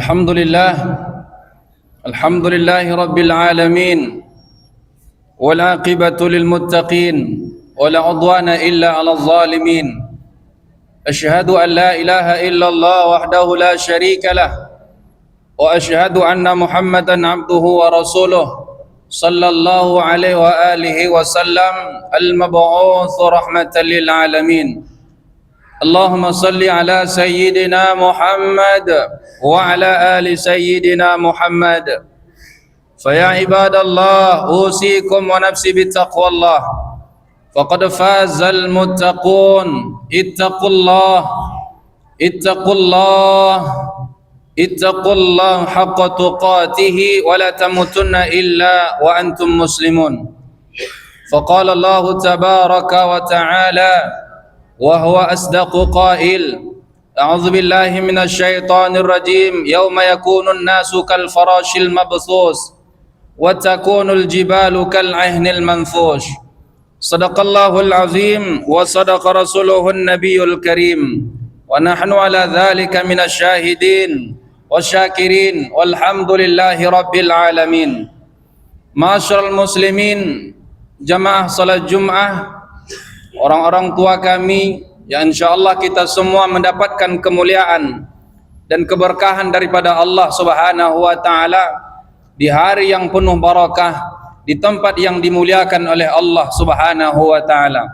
الحمد لله رب العالمين والعاقبة للمتقين ولا عدوان إلا على الظالمين أشهد أن لا إله إلا الله وحده لا شريك له وأشهد أن محمدا عبده ورسوله صلى الله عليه وآله وسلم المبعوث رحمة للعالمين اللهم صل على سيدنا محمد وعلى آل سيدنا محمد فيا عباد الله أوصيكم ونفسي بتقوى الله فقد فاز المتقون اتقوا الله اتقوا الله حق تقاته ولا تموتن إلا وأنتم مسلمون فقال الله تبارك وتعالى وهو أصدق قائل أعوذ بالله من الشيطان الرجيم يوم يكون الناس كالفراش المبثوث وتكون الجبال كالعهن المنفوش صدق الله العظيم وصدق رسوله النبي الكريم ونحن على ذلك من الشاهدين والشاكرين والحمد لله رب العالمين معاشر المسلمين jamaah salat Jumat, orang-orang tua kami yang insyaallah kita semua mendapatkan kemuliaan dan keberkahan daripada Allah Subhanahu wa taala di hari yang penuh barakah, di tempat yang dimuliakan oleh Allah Subhanahu wa taala.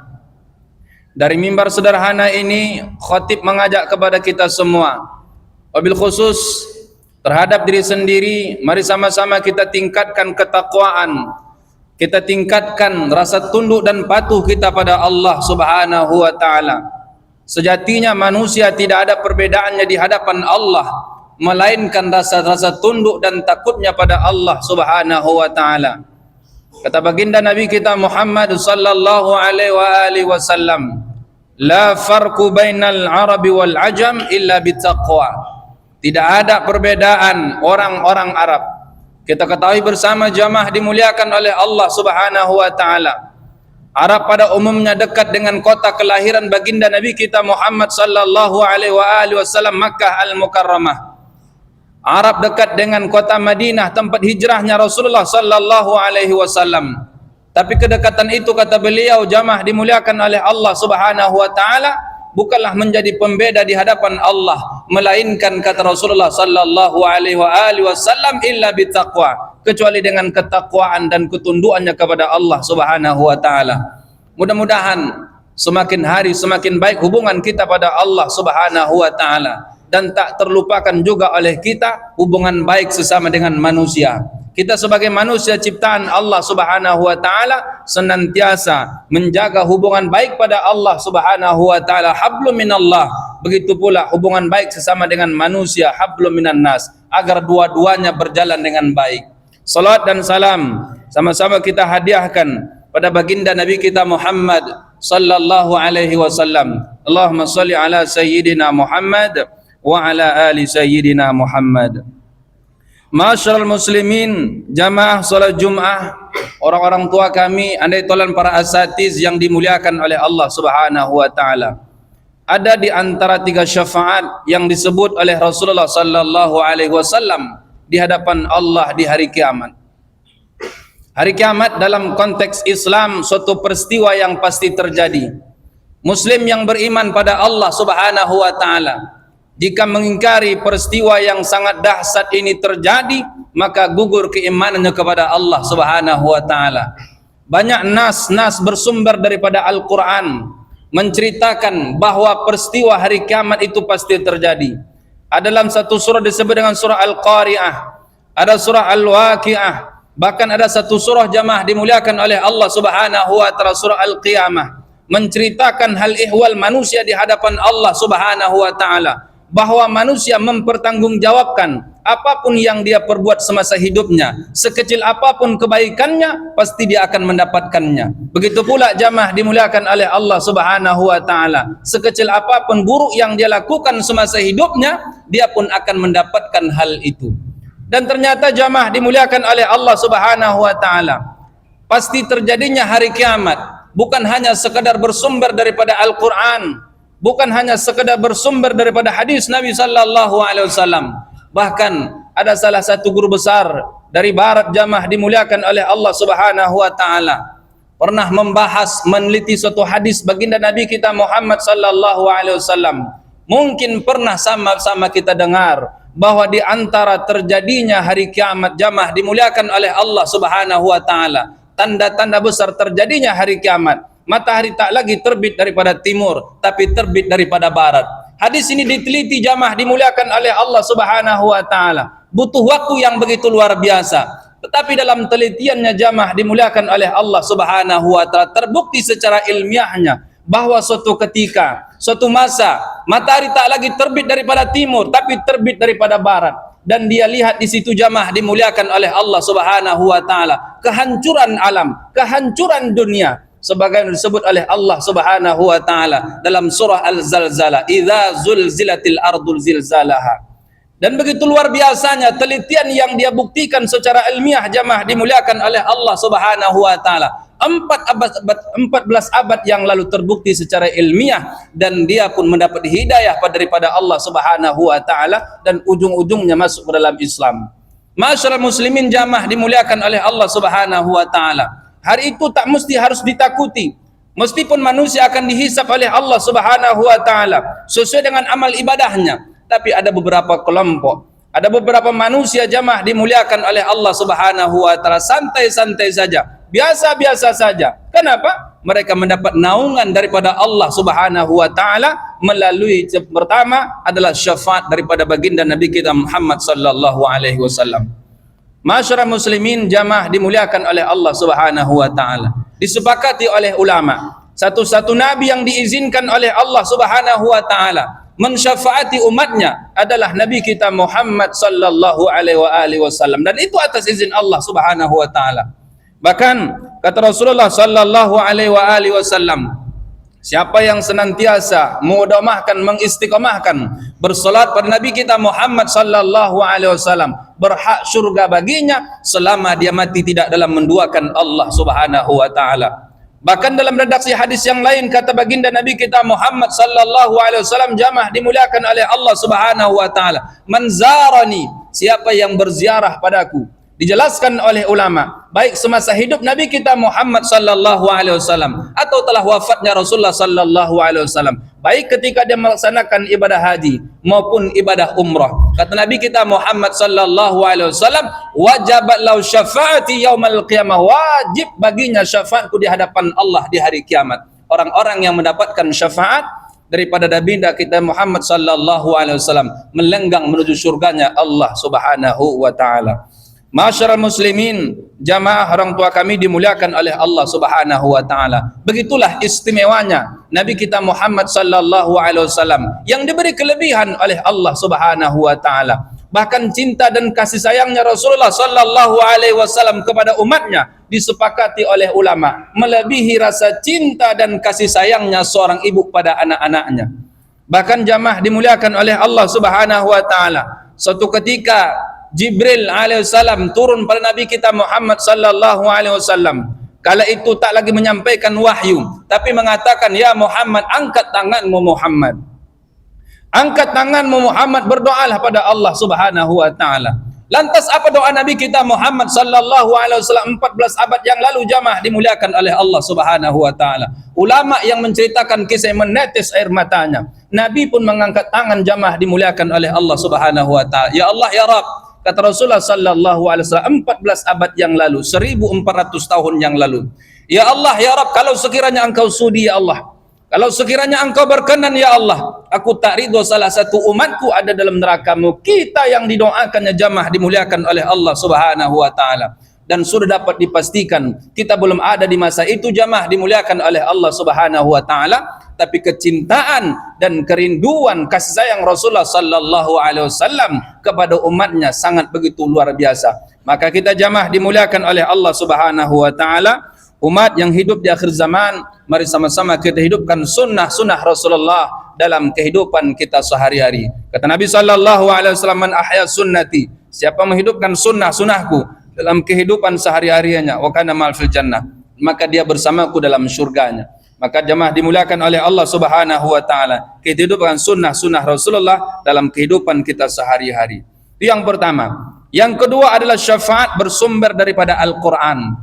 Dari mimbar sederhana ini khatib mengajak kepada kita semua, wabil khusus terhadap diri sendiri, mari sama-sama kita tingkatkan ketakwaan, kita tingkatkan rasa tunduk dan patuh kita pada Allah Subhanahu wa taala. Sejatinya manusia tidak ada perbedaannya di hadapan Allah melainkan rasa tunduk dan takutnya pada Allah Subhanahu wa taala. Kata baginda Nabi kita Muhammad sallallahu alaihi wasallam, la farqu bainal arabi wal ajam illa bittaqwa. Tidak ada perbedaan orang-orang Arab. Kita ketahui bersama jamaah dimuliakan oleh Allah Subhanahu wa taala. Arab pada umumnya dekat dengan kota kelahiran baginda Nabi kita Muhammad sallallahu alaihi wasallam, Makkah al-Mukarramah. Arab dekat dengan kota Madinah, tempat hijrahnya Rasulullah sallallahu alaihi wasallam. Tapi kedekatan itu, kata beliau, jamaah dimuliakan oleh Allah Subhanahu wa taala, bukanlah menjadi pembeda di hadapan Allah, melainkan kata Rasulullah sallallahu alaihi wasallam illa bittaqwa, kecuali dengan ketakwaan dan ketundukannya kepada Allah Subhanahu wa taala. Mudah-mudahan semakin hari semakin baik hubungan kita pada Allah Subhanahu wa taala, dan tak terlupakan juga oleh kita hubungan baik sesama dengan manusia. Kita sebagai manusia ciptaan Allah Subhanahu wa taala senantiasa menjaga hubungan baik pada Allah Subhanahu wa taala, hablum minallah. Begitu pula hubungan baik sesama dengan manusia, hablum minan nas, agar dua-duanya berjalan dengan baik. Salat dan salam sama-sama kita hadiahkan pada baginda Nabi kita Muhammad sallallahu alaihi wasallam. Allahumma shalli ala sayyidina Muhammad wa ala ali sayyidina Muhammad. Masyarul muslimin, jamaah salat Jumat, orang-orang tua kami, andai tolan para asatiz yang dimuliakan oleh Allah Subhanahu wa taala. Ada di antara 3 syafaat yang disebut oleh Rasulullah sallallahu alaihi wasallam di hadapan Allah di hari kiamat. Hari kiamat dalam konteks Islam suatu peristiwa yang pasti terjadi. Muslim yang beriman pada Allah Subhanahu wa taala, jika mengingkari peristiwa yang sangat dahsyat ini terjadi, maka gugur keimanannya kepada Allah Subhanahu wa taala. Banyak nas bersumber daripada Al-Qur'an menceritakan bahwa peristiwa hari kiamat itu pasti terjadi. Ada dalam satu surah disebut dengan surah Al-Qari'ah, ada surah Al-Waqi'ah, bahkan ada satu surah jamaah dimuliakan oleh Allah Subhanahu wa taala, surah Al-Qiyamah, menceritakan hal ihwal manusia di hadapan Allah Subhanahu wa taala, bahwa manusia mempertanggungjawabkan apapun yang dia perbuat semasa hidupnya, sekecil apapun kebaikannya pasti dia akan mendapatkannya. Begitu pula jamaah dimuliakan oleh Allah Subhanahu wa taala, sekecil apapun buruk yang dia lakukan semasa hidupnya, dia pun akan mendapatkan hal itu. Dan ternyata jamaah dimuliakan oleh Allah Subhanahu wa taala, pasti terjadinya hari kiamat bukan hanya sekadar bersumber daripada Al-Qur'an, bukan hanya sekedar bersumber daripada hadis Nabi sallallahu alaihi wasallam, Bahkan ada salah satu guru besar dari barat jamaah dimuliakan oleh Allah Subhanahu wa taala pernah membahas, meneliti suatu hadis baginda Nabi kita Muhammad sallallahu alaihi wasallam. Mungkin pernah sama-sama kita dengar bahwa di antara terjadinya hari kiamat jamaah dimuliakan oleh Allah Subhanahu wa taala, tanda-tanda besar terjadinya hari kiamat, matahari tak lagi terbit daripada timur tapi terbit daripada barat. Hadis ini diteliti jamaah dimuliakan oleh Allah Subhanahu wa taala. Butuh waktu yang begitu luar biasa. Tetapi dalam telitiannya jamaah dimuliakan oleh Allah Subhanahu wa taala terbukti secara ilmiahnya bahwa suatu ketika, suatu masa matahari tak lagi terbit daripada timur tapi terbit daripada barat, dan dia lihat di situ jamaah dimuliakan oleh Allah Subhanahu wa taala kehancuran alam, kehancuran dunia, sebagaimana disebut oleh Allah Subhanahu wa taala dalam surah Al-Zalzalah, idza zulzilatil ardul zilzalaha. Dan begitu luar biasanya telitian yang dia buktikan secara ilmiah jamaah dimuliakan oleh Allah Subhanahu wa taala. 14 abad yang lalu terbukti secara ilmiah, dan dia pun mendapat hidayah daripada Allah Subhanahu wa taala dan ujung-ujungnya masuk ke dalam Islam. Masyarakat muslimin jamaah dimuliakan oleh Allah Subhanahu wa taala. Hari itu tak mesti harus ditakuti. Meskipun manusia akan dihisab oleh Allah Subhanahu wa taala sesuai dengan amal ibadahnya, tapi ada beberapa kelompok, ada beberapa manusia jamaah dimuliakan oleh Allah Subhanahu wa taala santai-santai saja, biasa-biasa saja. Kenapa? Mereka mendapat naungan daripada Allah Subhanahu wa taala melalui pertama adalah syafaat daripada baginda Nabi kita Muhammad sallallahu alaihi wasallam. Masyarakat muslimin jamaah dimuliakan oleh Allah Subhanahu wa taala. Disepakati oleh ulama, satu-satu nabi yang diizinkan oleh Allah Subhanahu wa taala mensyafaati umatnya adalah Nabi kita Muhammad sallallahu alaihi wasallam, dan itu atas izin Allah Subhanahu wa taala. Bahkan kata Rasulullah sallallahu alaihi wasallam, siapa yang senantiasa mengutamakan, mengistiqamahkan bersolat pada Nabi kita Muhammad sallallahu alaihi wasallam, berhak syurga baginya selama dia mati tidak dalam menduakan Allah Subhanahu wa taala. Bahkan dalam redaksi hadis yang lain kata baginda Nabi kita Muhammad sallallahu alaihi wasallam jamaah dimuliakan oleh Allah Subhanahu wa taala, man zarani, siapa yang berziarah padaku. Dijelaskan oleh ulama, baik semasa hidup Nabi kita Muhammad sallallahu alaihi wasallam atau telah wafatnya Rasulullah sallallahu alaihi wasallam, baik ketika dia melaksanakan ibadah haji maupun ibadah umrah. Kata Nabi kita Muhammad sallallahu alaihi wasallam, wajabat lau syafaati yaumal qiyamah, wajib baginya syafaatku di hadapan Allah di hari kiamat. Orang-orang yang mendapatkan syafaat daripada baginda kita Muhammad sallallahu alaihi wasallam melenggang menuju surganya Allah Subhanahu wa taala. Masyarakat muslimin jamaah orang tua kami dimuliakan oleh Allah Subhanahu wa taala. Begitulah istimewanya Nabi kita Muhammad sallallahu alaihi wasallam yang diberi kelebihan oleh Allah Subhanahu wa taala. Bahkan cinta dan kasih sayangnya Rasulullah sallallahu alaihi wasallam kepada umatnya disepakati oleh ulama melebihi rasa cinta dan kasih sayangnya seorang ibu pada anak-anaknya. Bahkan jamaah dimuliakan oleh Allah Subhanahu wa taala, suatu ketika Jibril alaihissalam turun pada Nabi kita Muhammad sallallahu alaihi wasallam. Kala itu tak lagi menyampaikan wahyu, tapi mengatakan, ya Muhammad, angkat tanganmu Muhammad. Angkat tanganmu Muhammad, berdoalah pada Allah Subhanahu wa taala. Lantas apa doa Nabi kita Muhammad sallallahu alaihi wasallam 14 abad yang lalu jamaah dimuliakan oleh Allah Subhanahu wa taala. Ulama yang menceritakan kisah menetes air matanya. Nabi pun mengangkat tangan jamaah dimuliakan oleh Allah Subhanahu wa taala. Ya Allah ya Rabb, kata Rasulullah sallallahu alaihi wasallam 14 abad yang lalu, 1400 tahun yang lalu. Ya Allah ya Rabb, kalau sekiranya engkau sudi ya Allah, kalau sekiranya engkau berkenan ya Allah, aku tak ridho salah satu umatku ada dalam neraka-Mu. Kita yang didoakannya jamaah dimuliakan oleh Allah Subhanahu wa taala. Dan sudah dapat dipastikan kita belum ada di masa itu jamaah dimuliakan oleh Allah Subhanahu wa taala, tapi kecintaan dan kerinduan kasih sayang Rasulullah sallallahu alaihi wasallam kepada umatnya sangat begitu luar biasa. Maka kita jamaah dimuliakan oleh Allah Subhanahu wa taala, umat yang hidup di akhir zaman, mari sama-sama kita hidupkan sunnah-sunnah Rasulullah dalam kehidupan kita sehari-hari. Kata Nabi sallallahu alaihi wasallam, man ahya sunnati, siapa menghidupkan sunnah-sunnahku dalam kehidupan sehari-harinya, wa kana ma'al fil jannah, maka dia bersamaku dalam surganya. Maka jemaah dimuliakan oleh Allah Subhanahu wa taala, kita hidupkan sunnah-sunnah Rasulullah dalam kehidupan kita sehari-hari. Itu yang pertama. Yang kedua adalah syafaat bersumber daripada Al-Quran.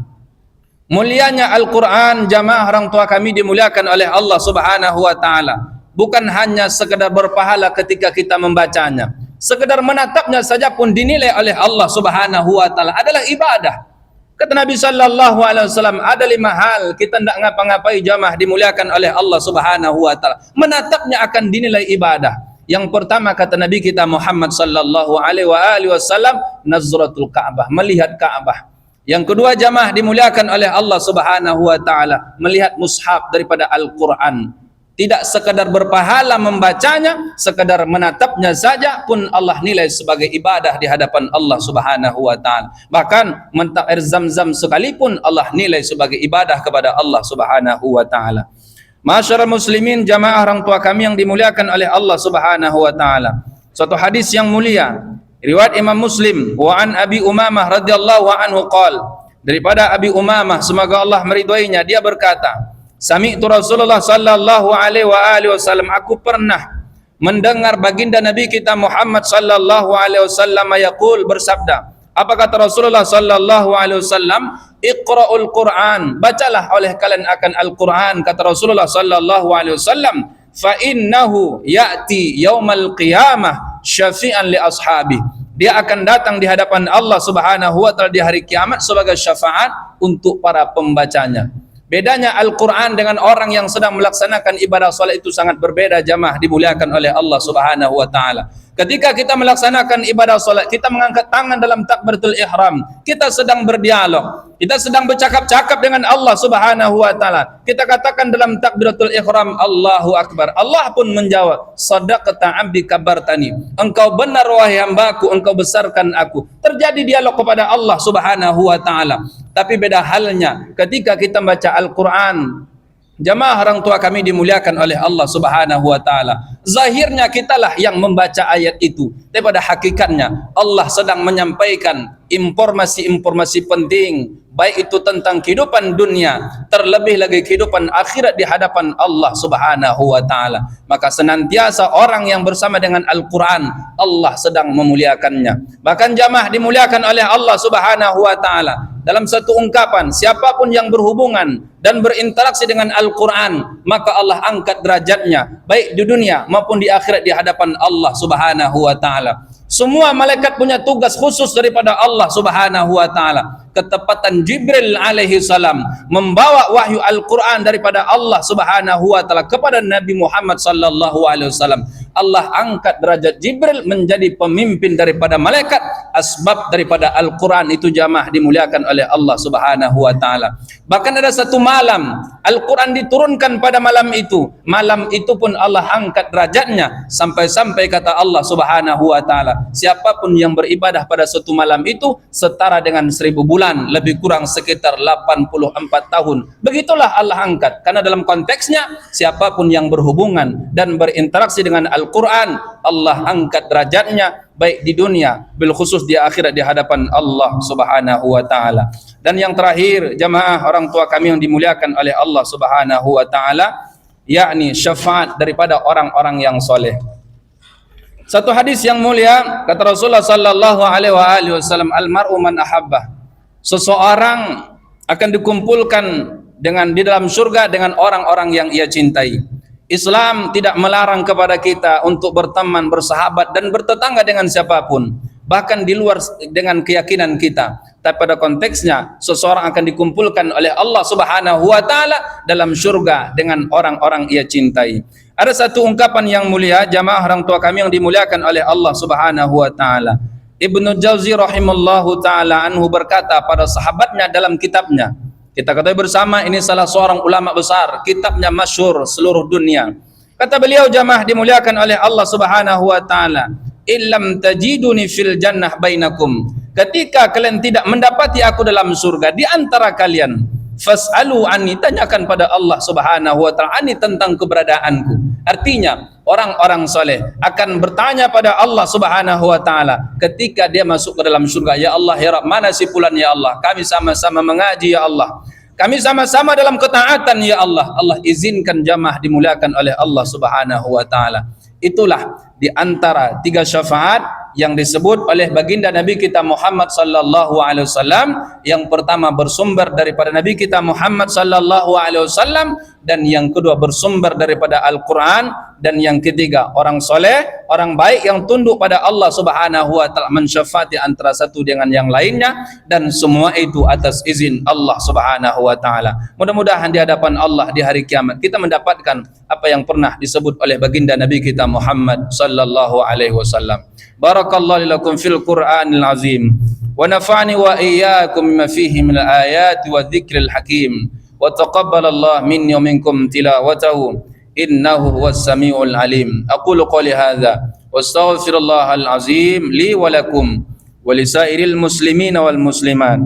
Mulianya Al-Quran, jamaah orang tua kami dimuliakan oleh Allah Subhanahu wa taala. Bukan hanya sekedar berpahala ketika kita membacanya. Sekedar menatapnya saja pun dinilai oleh Allah Subhanahu wa taala adalah ibadah. Kata Nabi sallallahu alaihi wasallam, ada 5 hal kita tidak ngapa-ngapai jamaah dimuliakan oleh Allah Subhanahu wa taala. Menatapnya akan dinilai ibadah. Yang pertama kata Nabi kita Muhammad sallallahu alaihi wasallam, nazratul Ka'bah, melihat Ka'bah. Yang kedua jamaah dimuliakan oleh Allah Subhanahu wa taala, melihat mushaf daripada Al-Qur'an. Tidak sekadar berpahala membacanya, sekadar menatapnya saja pun Allah nilai sebagai ibadah di hadapan Allah Subhanahu wa taala. Bahkan mentap air Zam-Zam sekalipun Allah nilai sebagai ibadah kepada Allah Subhanahu wa taala. Masyarakat muslimin, jamaah orang tua kami yang dimuliakan oleh Allah Subhanahu wa taala. Suatu hadis yang mulia riwayat Imam Muslim, wa an Abi Umamah radhiyallahu anhu qala, daripada Abi Umamah semoga Allah meridhoinya, dia berkata, sami'tu Rasulullah sallallahu alaihi wasallam, aku pernah mendengar baginda Nabi kita Muhammad sallallahu alaihi wasallam yaqul, bersabda. Apa kata Rasulullah sallallahu alaihi wasallam? Iqra'ul Qur'an, bacalah oleh kalian akan Al-Qur'an, kata Rasulullah sallallahu alaihi wasallam, fa innahu ya'ti yaumal qiyamah syafi'an li ashabi. Dia akan datang di hadapan Allah Subhanahu wa taala di hari kiamat sebagai syafaat untuk para pembacanya. Bedanya Al-Quran dengan orang yang sedang melaksanakan ibadah salat itu sangat berbeda jamaah dimuliakan oleh Allah Subhanahu wa taala. Ketika kita melaksanakan ibadah salat, kita mengangkat tangan dalam takbiratul ihram, kita sedang berdialog, kita sedang bercakap-cakap dengan Allah Subhanahu wa taala. Kita katakan dalam takbiratul ihram, Allahu akbar. Allah pun menjawab, sadaqata 'abdi kabartani. Engkau benar wahai hambaku, engkau besarkan aku. Terjadi dialog kepada Allah Subhanahu wa taala. Tapi beda halnya ketika kita baca Al-Quran, jamaah orang tua kami dimuliakan oleh Allah Subhanahu wa taala. Zahirnya kitalah yang membaca ayat itu, daripada hakikatnya Allah sedang menyampaikan informasi-informasi penting, baik itu tentang kehidupan dunia, terlebih lagi kehidupan akhirat di hadapan Allah Subhanahu wa taala. Maka senantiasa orang yang bersama dengan Al-Quran, Allah sedang memuliakannya. Bahkan jamaah dimuliakan oleh Allah Subhanahu wa taala. Dalam satu ungkapan, siapapun yang berhubungan dan berinteraksi dengan Al-Quran, maka Allah angkat derajatnya, baik di dunia maupun di akhirat di hadapan Allah Subhanahu wa taala. Semua malaikat punya tugas khusus daripada Allah Subhanahu wa taala. Ketepatan Jibril alaihi salam membawa wahyu Al-Quran daripada Allah Subhanahu wa taala kepada Nabi Muhammad sallallahu alaihi wasallam. Allah angkat derajat Jibril menjadi pemimpin daripada malaikat, asbab daripada Al-Quran itu jamaah dimuliakan oleh Allah Subhanahu wa taala. Bahkan ada satu malam Al-Quran diturunkan pada malam itu. Malam itu pun Allah angkat derajatnya sampai-sampai kata Allah Subhanahu wa taala, siapapun yang beribadah pada suatu malam itu setara dengan 1000 bulan, lebih kurang sekitar 84 tahun. Begitulah Allah angkat, karena dalam konteksnya siapapun yang berhubungan dan berinteraksi dengan Al-Quran, Allah angkat derajatnya baik di dunia, bil khusus di akhirat di hadapan Allah Subhanahu wa taala. Dan yang terakhir jamaah orang tua kami yang dimuliakan oleh Allah Subhanahu wa taala, yakni syafaat daripada orang-orang yang soleh. Satu hadis yang mulia kata Rasulullah sallallahu alaihi wasallam, almar'u man ahabbah. Seseorang akan dikumpulkan dengan di dalam surga dengan orang-orang yang ia cintai. Islam tidak melarang kepada kita untuk berteman, bersahabat dan bertetangga dengan siapapun, bahkan di luar dengan keyakinan kita. Tapi pada konteksnya seseorang akan dikumpulkan oleh Allah Subhanahu wa taala dalam surga dengan orang-orang ia cintai. Ada satu ungkapan yang mulia jamaah orang tua kami yang dimuliakan oleh Allah Subhanahu wa taala. Ibnu Jauzi rahimallahu taala anhu berkata pada sahabatnya dalam kitabnya, kita ketahui bersama ini salah seorang ulama besar, kitabnya masyhur seluruh dunia. Kata beliau jamaah dimuliakan oleh Allah Subhanahu wa taala, illam tajiduni fil jannah bainakum. Ketika kalian tidak mendapati aku dalam surga di antara kalian, fas'alu anni, tanyakan pada Allah Subhanahu wa taala anni, tentang keberadaanku. Artinya orang-orang soleh akan bertanya pada Allah Subhanahu wa taala ketika dia masuk ke dalam surga, ya Allah ya Rabb, mana si fulan ya Allah, kami sama-sama mengaji ya Allah, kami sama-sama dalam ketaatan ya Allah. Allah izinkan jamaah dimuliakan oleh Allah Subhanahu wa taala. Itulah di antara 3 syafaat yang disebut oleh baginda Nabi kita Muhammad sallallahu alaihi wasallam, yang pertama bersumber daripada Nabi kita Muhammad sallallahu alaihi wasallam, dan yang kedua bersumber daripada Al-Qur'an, dan yang ketiga orang soleh, orang baik yang tunduk pada Allah Subhanahu wa taala mensyafati antara satu dengan yang lainnya, dan semua itu atas izin Allah Subhanahu wa taala. Mudah-mudahan di hadapan Allah di hari kiamat kita mendapatkan apa yang pernah disebut oleh baginda Nabi kita Muhammad sallallahu alaihi wasallam. Barakallahu lakum fil Qur'anil azim wa nafa'ani wa iyyakum bima fihi minal ayati wa dzikril hakim wa taqabbalallahu minni wa minkum tilawatahu innahu huwas samiul alim. Aqulu qawli hadza wastaghfirullahal azim li wa lakum wa lisairil muslimina wal muslimat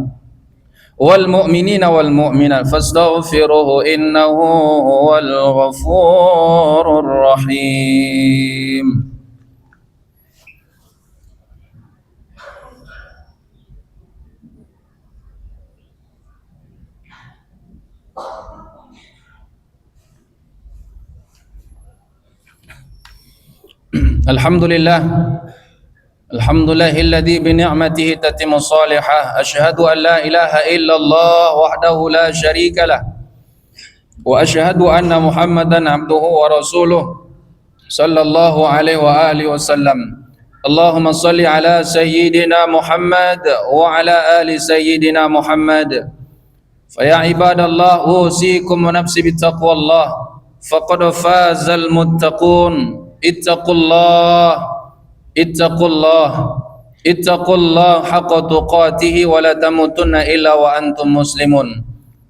wal mu'minina wal mu'minat fastaghfiruhu innahu huwal ghafurur rahim. Alhamdulillah, alhamdulillahilladzi bi ni'matihi tatimmu shalihah. Asyhadu an la ilaha illallah wahdahu la syarikalah wa asyhadu anna Muhammadan abduhu wa rasuluh sallallahu alaihi wa alihi wasallam. Allahumma shalli ala sayyidina Muhammad wa ala ali sayyidina Muhammad. Fa ya ibadallah usikum wa nafsi bittaqwallah faqad fazal muttaqun. Ittaqullah haqqa tuqatih wa la tamutunna illa wa antum muslimun.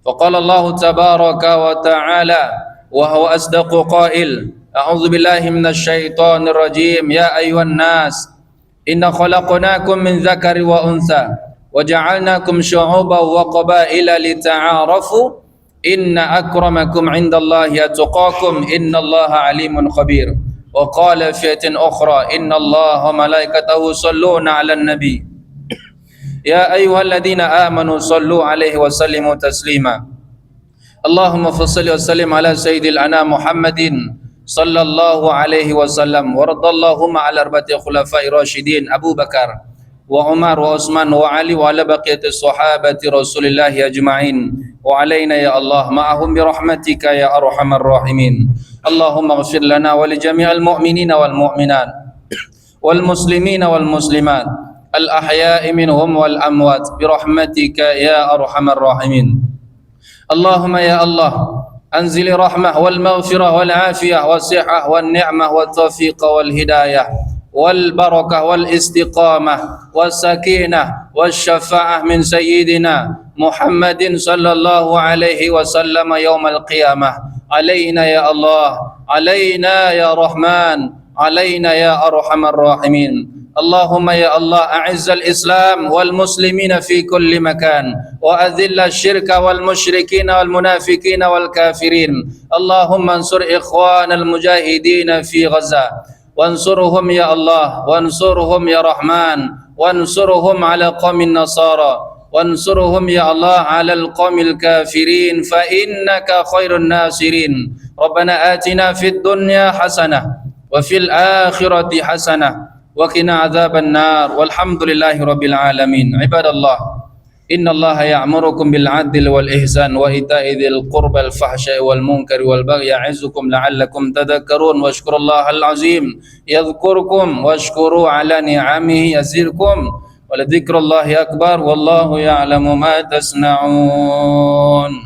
Faqala Allah tabaraka wa ta'ala wa huwa asdaqu qail. A'udzu billahi minasy syaithanir rajim. Ya ayyuhan nas inna khalaqnakum min dzakari wa untha wa ja'alnakum syu'uban wa qabaila lita'arafu. Inna akramakum 'indallahi atqakum innallaha 'alimun khabir. Wa qala fi ayatin ukhra innallaha wa malaikatahu yusholluna 'alan nabi ya ayyuhalladzina amanu shallu 'alaihi wa sallimu taslima. Allahumma shalli wa sallim ala sayyidil anam Muhammadin sallallahu alaihi wasallam wa radallahumma 'ala arba'ati khulafa'ir rasyidin Abu Bakar wa Umar wa Utsman wa Ali wa ala baqiyatis sahabati Rasulillahi ajma'in wa alaina ya Allah ma'ahum bi rahmatika ya arhamar rahimin. Allahumma ighfir lana wa li jami'il mu'minina wal mu'minat wal muslimina wal muslimat al ahya'i minhum wal amwat bi rahmatika ya arhamar rahimin. Allahumma ya Allah anzil rahmah wal maghfirah wal afiyah was sihah wan ni'mah wat tawfiq wal hidayah wal barakah wal istiqamah was sakinah was syafa'ah min sayyidina Muhammadin sallallahu alaihi wasallam yaumal qiyamah. Alaina ya Allah, alaina ya Rahman, alaina ya arhamar rahimin. Allahumma ya Allah a'izzal Islam wal muslimina fi kulli makan wa adhilla syirka wal musyrikina wal munafiqina wal kafirin. Allahumma ansur ikhwanal mujahidina fi Gaza wansurhum ya Allah, wansurhum ya Rahman, wansurhum ala qaumin nasara, wansurhum ya Allah ala alqaumil kafirin fa innaka khairun nasirin. Rabbana atina fid dunya hasanah wa fil akhirati hasanah wa qina adzaban nar walhamdulillahi rabbil alamin. Ibadallah, innallaha ya'murukum bil 'adli wal ihsan wa ita'i dzil qurbal fahsya'i wal munkari wal baghi ya'izukum la'allakum tadhakkarun washkurullahal azim yadhkurkum washkuru ala ni'amihi yazidkum wa la dzikrullahi akbar wallahu ya'lamu ma tasna'un.